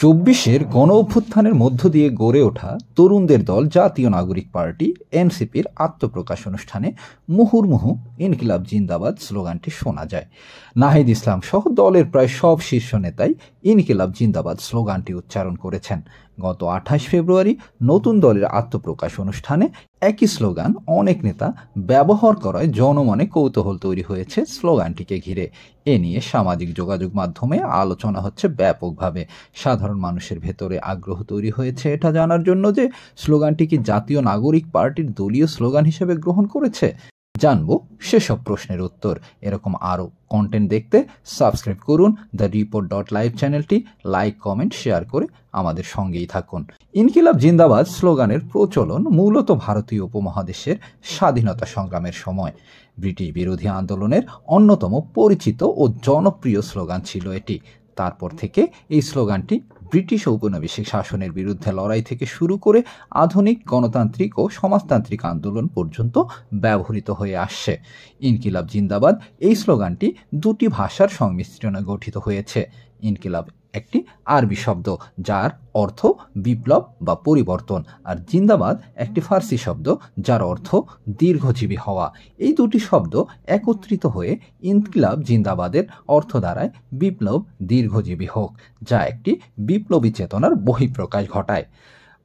চব্বিশের গণ অভ্যুত্থানের মধ্য দিয়ে গড়ে ওঠা তরুণদের দল জাতীয় নাগরিক পার্টি এনসিপির আত্মপ্রকাশ অনুষ্ঠানে মুহুর্মুহু ইনকিলাব জিন্দাবাদ স্লোগানটি শোনা যায়। নাহিদ ইসলাম সহ দলের প্রায় সব শীর্ষ নেতাই ইনকিলাব জিন্দাবাদ স্লোগানটি উচ্চারণ করেছেন। গত 28 ফেব্রুয়ারি নতুন দলের আত্মপ্রকাশ অনুষ্ঠানে একই স্লোগান অনেক নেতা ব্যবহার করায় জনমনে কৌতূহল তৈরি হয়েছে স্লোগানটিকে ঘিরে। এ নিয়ে সামাজিক যোগাযোগ মাধ্যমে আলোচনা হচ্ছে ব্যাপকভাবে। সাধারণ মানুষের ভেতরে আগ্রহ তৈরি হয়েছে এটা জানার জন্য যে স্লোগানটি কি জাতীয় নাগরিক পার্টির দলীয় স্লোগান হিসেবে গ্রহণ করেছে। জানবো সেসব প্রশ্নের উত্তর। এরকম আরও কন্টেন্ট দেখতে সাবস্ক্রাইব করুন theReport.live চ্যানেলটি, লাইক, কমেন্ট, শেয়ার করে আমাদের সঙ্গেই থাকুন। ইনকিলাব জিন্দাবাদ স্লোগানের প্রচলন মূলত ভারতীয় উপমহাদেশের স্বাধীনতা সংগ্রামের সময় ব্রিটিশ বিরোধী আন্দোলনের অন্যতম পরিচিত ও জনপ্রিয় স্লোগান ছিল এটি। তারপর থেকে এই স্লোগানটি ব্রিটিশ ঔপনিবেশিক শাসনের বিরুদ্ধে লড়াই থেকে শুরু করে আধুনিক গণতান্ত্রিক ও সমাজতান্ত্রিক আন্দোলন পর্যন্ত ব্যবহৃত হয়ে আসছে। ইনকিলাব জিন্দাবাদ এই স্লোগানটি দুটি ভাষার সংমিশ্রণে গঠিত হয়েছে। ইনকিলাব একটি আরবি শব্দ যার অর্থ বিপ্লব বা পরিবর্তন, আর জিন্দাবাদ একটি ফার্সি শব্দ যার অর্থ দীর্ঘজীবী হওয়া। এই দুটি শব্দ একত্রিত হয়ে ইনকিলাব জিন্দাবাদের অর্থ দাঁড়ায় বিপ্লব দীর্ঘজীবী হোক, যা একটি বিপ্লবী চেতনার বহিঃপ্রকাশ ঘটায়।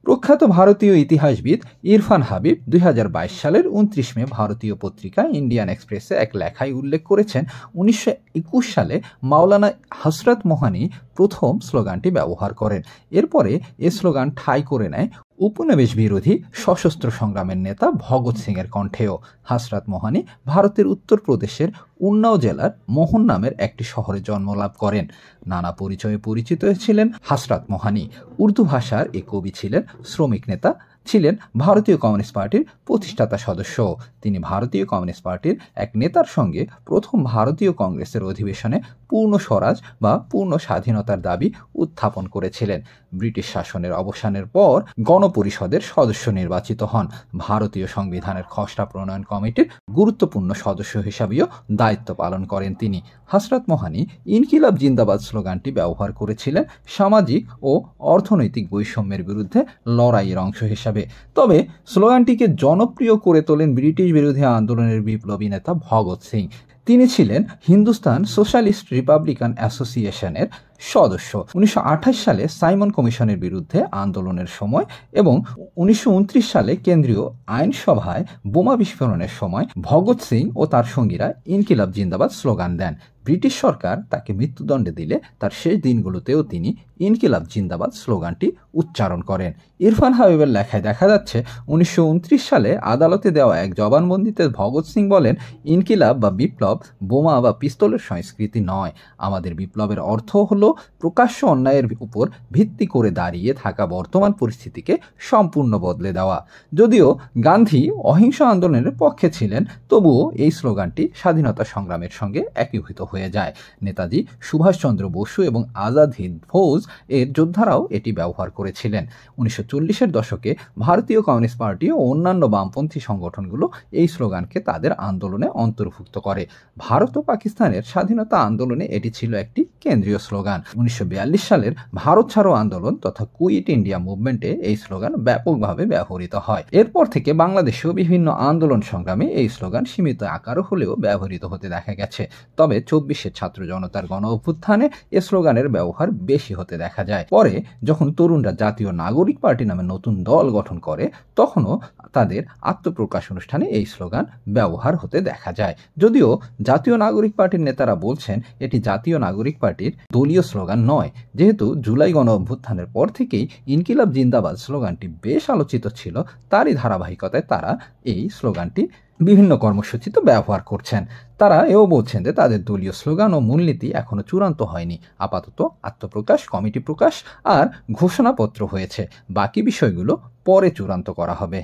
প্রখ্যাত ভারতীয় ইতিহাসবিদ ইরফান হাবিব 2022 সালের 29 মে ভারতীয় পত্রিকা ইন্ডিয়ান এক্সপ্রেসে এক লেখায় উল্লেখ করেছেন 1921 সালে মাওলানা হযরত মোহানি প্রথম স্লোগানটি ব্যবহার করেন। এরপরে এ স্লোগান ঠাঁই করে নেয় উপনিবেশ বিরোধী সশস্ত্র সংগ্রামের নেতা ভগৎ সিং এর কণ্ঠেও। হযরত মোহানি ভারতের উত্তরপ্রদেশের উন্নাও জেলার মোহন নামের একটি শহরে জন্মলাভ করেন। নানা পরিচয়ে পরিচিত ছিলেন হযরত মোহানি। উর্দু ভাষার এ কবি ছিলেন, শ্রমিক নেতা ছিলেন, ভারতীয় কমিউনিস্ট পার্টির প্রতিষ্ঠাতা সদস্য। তিনি ভারতীয় কমিউনিস্ট পার্টির এক নেতার সঙ্গে প্রথম ভারতীয় কংগ্রেসের অধিবেশনে পূর্ণ স্বরাজ বা পূর্ণ স্বাধীনতার দাবি উত্থাপন করেছিলেন। ব্রিটিশ শাসনের অবসানের পর গণপরিষদের সদস্য নির্বাচিত হন। ভারতীয় সংবিধানের খসড়া প্রণয়ন কমিটির গুরুত্বপূর্ণ সদস্য হিসাবেও দায়িত্ব পালন করেন তিনি। হযরত মোহানি ইনকিলাব জিন্দাবাদ স্লোগানটি ব্যবহার করেছিলেন সামাজিক ও অর্থনৈতিক বৈষম্যের বিরুদ্ধে লড়াইয়ের অংশ হিসাবে। তবে স্লোগানটিকে জনপ্রিয় করে তোলেন ব্রিটিশ বিরোধী আন্দোলনের বিপ্লবী নেতা ভগৎ সিং। তিনি ছিলেন হিন্দুস্তান সোশ্যালিস্ট রিপাবলিকান অ্যাসোসিয়েশনের সদস্য। 1928 সালে সাইমন কমিশনের বিরুদ্ধে আন্দোলনের সময় এবং 1929 সালে কেন্দ্রীয় আইনসভায় বোমা বিস্ফোরণের সময় ভগৎ সিং ও তার সঙ্গীরা ইনকিলাব জিন্দাবাদ স্লোগান দেন। ব্রিটিশ সরকার তাকে মৃত্যুদণ্ডে দিলে তার শেষ দিনগুলোতেও তিনি ইনকিলাব জিন্দাবাদ স্লোগানটি উচ্চারণ করেন। ইরফান হাবিবের লেখায় দেখা যাচ্ছে 1929 সালে আদালতে দেওয়া এক জবানবন্দিতে ভগৎ সিং বলেন, ইনকিলাব বা বিপ্লব বোমা বা পিস্তলের সংস্কৃতি নয়। আমাদের বিপ্লবের অর্থ হলো প্রকাশ্য অন্যায়ের উপর ভিত্তি করে দাঁড়িয়ে থাকা বর্তমান পরিস্থিতিকে সম্পূর্ণ বদলে দেওয়া। যদিও গান্ধী অহিংস আন্দোলনের পক্ষে ছিলেন, তবুও এই স্লোগানটি স্বাধীনতা সংগ্রামের সঙ্গে একীভূত হয়ে যায়। নেতাজি সুভাষচন্দ্র বসু এবং আজাদ হিন্দ ফৌজ এর যোদ্ধারাও এটি ব্যবহার করেছিলেন। 1940-এর দশকে ভারতীয় কমিউনিস্ট পার্টি ও অন্যান্য বামপন্থী সংগঠনগুলো এই স্লোগানকে তাদের আন্দোলনে অন্তর্ভুক্ত করে। ভারত ও পাকিস্তানের স্বাধীনতা আন্দোলনে এটি ছিল একটি কেন্দ্রীয় স্লোগান। 1942 সালের ভারত ছাড়ো আন্দোলন তথা কুইট ইন্ডিয়া মুভমেন্টে এই স্লোগান ব্যাপকভাবে ব্যবহৃত হয়। এরপর থেকে বাংলাদেশেও বিভিন্ন আন্দোলন সংগ্রামে এই স্লোগান সীমিত আকারে হলেও ব্যবহৃত হতে দেখা গেছে। তবে 24-এর ছাত্র জনতার গণ অভ্যুত্থানে এ স্লোগানের ব্যবহার বেশি হতে দেখা যায়। পরে যখন তরুণরা জাতীয় নাগরিক পার্টি নামে নতুন দল গঠন করে, তখনও তাদের আত্মপ্রকাশ অনুষ্ঠানে এই স্লোগান ব্যবহার হতে দেখা যায়। যদিও জাতীয় নাগরিক পার্টির নেতারা বলছেন এটি জাতীয় নাগরিক পার্টির দলীয় স্লোগান নয়। যেহেতু জুলাই গণ অভ্যুত্থানের পর থেকেই ইনকিলাব জিন্দাবাদ স্লোগানটি বেশ আলোচিত ছিল, তারই ধারাবাহিকতায় তারা এই স্লোগানটি বিভিন্ন কর্মসূচিতে ব্যবহার করছেন। তারা এও বলছেন যে তাদের দলীয় স্লোগান ও মূলনীতি এখনো চূড়ান্ত হয়নি। আপাতত আত্মপ্রকাশ, কমিটি প্রকাশ আর ঘোষণাপত্র হয়েছে। বাকি বিষয়গুলো পরে চূড়ান্ত করা হবে।